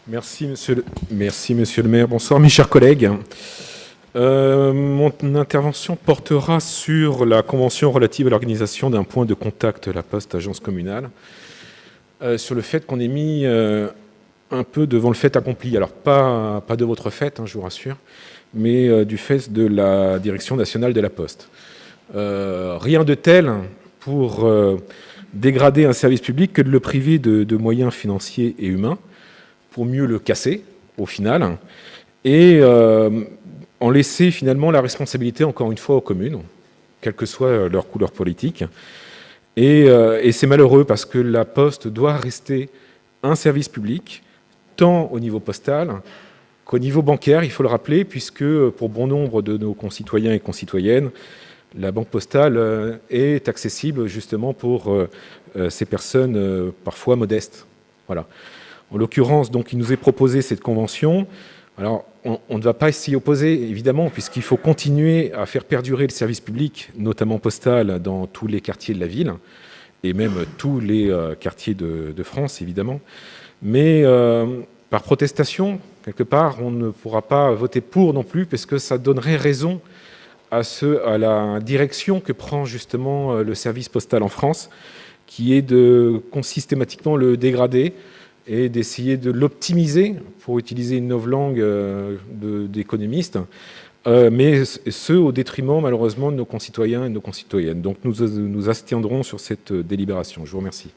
Merci, monsieur le maire. Bonsoir, mes chers collègues. Mon intervention portera sur la convention relative à l'organisation d'un point de contact La Poste, agence communale, sur le fait qu'on est mis un peu devant le fait accompli. Alors, pas de votre fait, je vous rassure, mais du fait de la Direction nationale de La Poste. Rien de tel pour dégrader un service public que de le priver de moyens financiers et humains, pour mieux le casser, au final, et en laisser finalement la responsabilité, encore une fois, aux communes, quelle que soit leur couleur politique. Et c'est malheureux parce que la Poste doit rester un service public, tant au niveau postal qu'au niveau bancaire, il faut le rappeler, puisque pour bon nombre de nos concitoyens et concitoyennes, la banque postale est accessible justement pour ces personnes parfois modestes. Voilà. En l'occurrence, donc, il nous est proposé cette convention. Alors, on ne va pas s'y opposer, évidemment, puisqu'il faut continuer à faire perdurer le service public, notamment postal, dans tous les quartiers de la ville, et même tous les quartiers de France, évidemment. Mais par protestation, quelque part, on ne pourra pas voter pour non plus, parce que ça donnerait raison à la direction que prend justement le service postal en France, qui est de systématiquement le dégrader, et d'essayer de l'optimiser, pour utiliser une novlangue d'économistes, mais ce, au détriment, malheureusement, de nos concitoyens et de nos concitoyennes. Donc nous nous abstiendrons sur cette délibération. Je vous remercie.